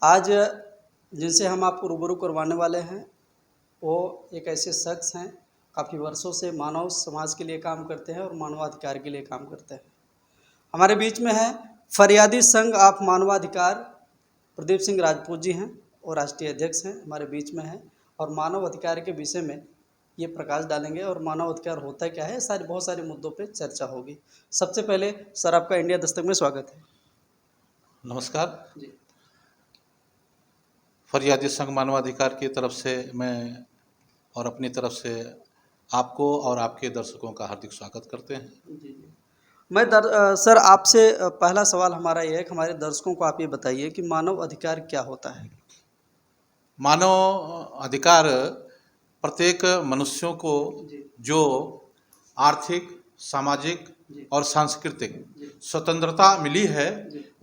आज जिनसे हम आपको रूबरू करवाने वाले हैं वो एक ऐसे शख्स हैं, काफ़ी वर्षों से मानव समाज के लिए काम करते हैं और मानवाधिकार के लिए काम करते हैं। हमारे बीच में है फरियादी संघ ऑफ मानवाधिकार प्रदीप सिंह राजपूत जी हैं और राष्ट्रीय अध्यक्ष हैं, हमारे बीच में हैं और मानव अधिकार के विषय में ये प्रकाश डालेंगे और मानव अधिकार होता क्या है, बहुत सारे मुद्दों पे चर्चा होगी। सबसे पहले सर आपका इंडिया दस्तक में स्वागत है। नमस्कार जी। फरियादी संघ मानवाधिकार की तरफ से मैं और अपनी तरफ से आपको और आपके दर्शकों का हार्दिक स्वागत करते हैं। जी। मैं सर आपसे पहला सवाल हमारा ये है कि हमारे दर्शकों को आप ये बताइए कि मानव अधिकार क्या होता है। मानव अधिकार प्रत्येक मनुष्यों को जो आर्थिक, सामाजिक और सांस्कृतिक स्वतंत्रता मिली है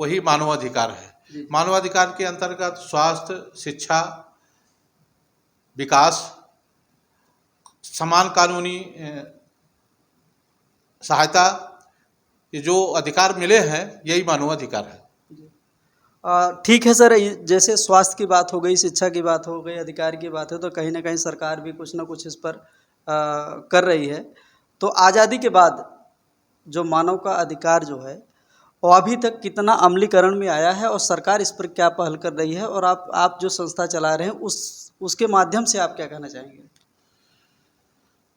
वही मानवाधिकार है। मानवाधिकार के अंतर्गत स्वास्थ्य, शिक्षा, विकास, समान कानूनी सहायता, ये जो अधिकार मिले हैं यही मानवाधिकार है। ठीक है सर, जैसे स्वास्थ्य की बात हो गई, शिक्षा की बात हो गई, अधिकार की बात है, तो कहीं ना कहीं सरकार भी कुछ ना कुछ इस पर कर रही है। तो आज़ादी के बाद जो मानव का अधिकार जो है वो अभी तक कितना अमलीकरण में आया है और सरकार इस पर क्या पहल कर रही है, और आप जो संस्था चला रहे हैं उसके माध्यम से आप क्या कहना चाहेंगे?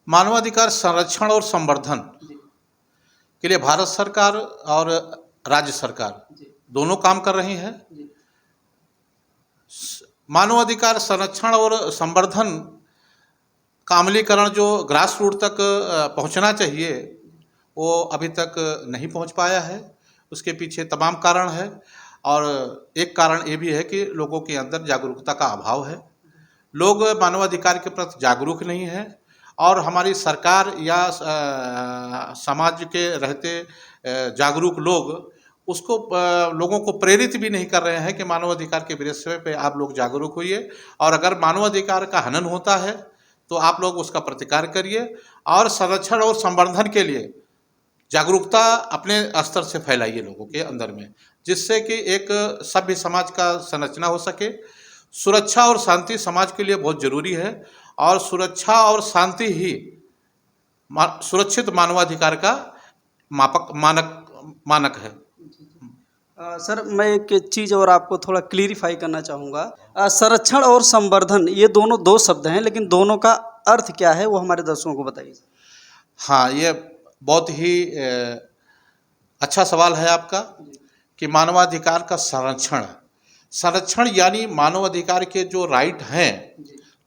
मानवाधिकार संरक्षण और संवर्धन के लिए भारत सरकार और राज्य सरकार दोनों काम कर रही हैं। मानवाधिकार संरक्षण और संवर्धन का अमलीकरण जो ग्रास रूट तक पहुंचना चाहिए वो अभी तक नहीं पहुंच पाया है। उसके पीछे तमाम कारण है और एक कारण ये भी है कि लोगों के अंदर जागरूकता का अभाव है। लोग मानवाधिकार के प्रति जागरूक नहीं हैं और हमारी सरकार या समाज के रहते जागरूक लोग उसको लोगों को प्रेरित भी नहीं कर रहे हैं कि मानवाधिकार के विषय पे आप लोग जागरूक होइए और अगर मानवाधिकार का हनन होता है तो आप लोग उसका प्रतिकार करिए और संरक्षण और संवर्धन के लिए जागरूकता अपने स्तर से फैलाइए लोगों के अंदर में, जिससे कि एक सभ्य समाज का संरचना हो सके। सुरक्षा और शांति समाज के लिए बहुत जरूरी है और सुरक्षा और शांति ही सुरक्षित मानवाधिकार का मानक है। सर मैं एक चीज़ और आपको थोड़ा क्लियरिफाई करना चाहूँगा। संरक्षण और संवर्धन ये दोनों दो शब्द हैं, लेकिन दोनों का अर्थ क्या है वो हमारे दर्शकों को बताइए। हाँ, ये बहुत ही अच्छा सवाल है आपका कि मानवाधिकार का संरक्षण यानी मानवाधिकार के जो राइट हैं,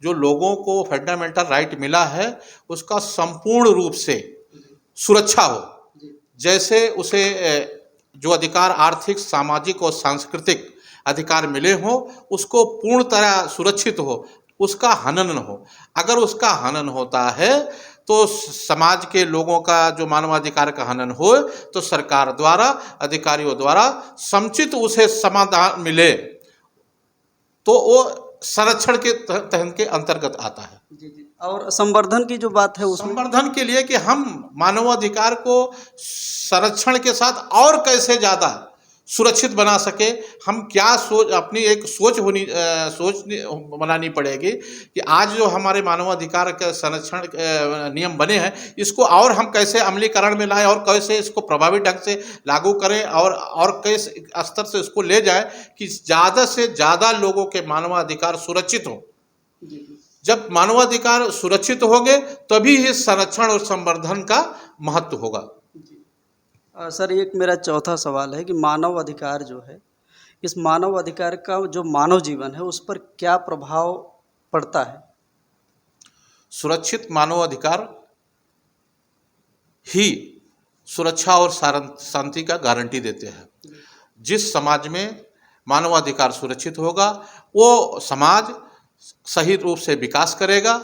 जो लोगों को फंडामेंटल राइट मिला है उसका संपूर्ण रूप से सुरक्षा हो। जैसे उसे जो अधिकार आर्थिक, सामाजिक और सांस्कृतिक अधिकार मिले हों उसको पूर्ण तरह सुरक्षित हो, उसका हनन न हो। अगर उसका हनन होता है तो समाज के लोगों का जो मानवाधिकार का हनन हो तो सरकार द्वारा, अधिकारियों द्वारा समुचित उसे समाधान मिले तो वो संरक्षण के तहत के अंतर्गत आता है। जी। और संवर्धन की जो बात है उसमें संवर्धन के लिए कि हम मानवाधिकार को संरक्षण के साथ और कैसे ज़्यादा सुरक्षित बना सके, हम क्या अपनी एक सोच बनानी पड़ेगी कि आज जो हमारे मानवाधिकार के संरक्षण नियम बने हैं इसको और हम कैसे अमलीकरण में लाएं और कैसे इसको प्रभावी ढंग से लागू करें और किस स्तर से इसको ले जाए कि ज़्यादा से ज़्यादा लोगों के मानवाधिकार सुरक्षित हों। जब मानवाधिकार सुरक्षित होंगे तभी ही संरक्षण और संवर्धन का महत्व होगा। सर एक मेरा चौथा सवाल है कि मानव अधिकार जो है, इस मानव अधिकार का जो मानव जीवन है उस पर क्या प्रभाव पड़ता है? सुरक्षित मानव अधिकार ही सुरक्षा और शांति का गारंटी देते हैं। जिस समाज में मानवाधिकार सुरक्षित होगा वो समाज सही रूप से विकास करेगा।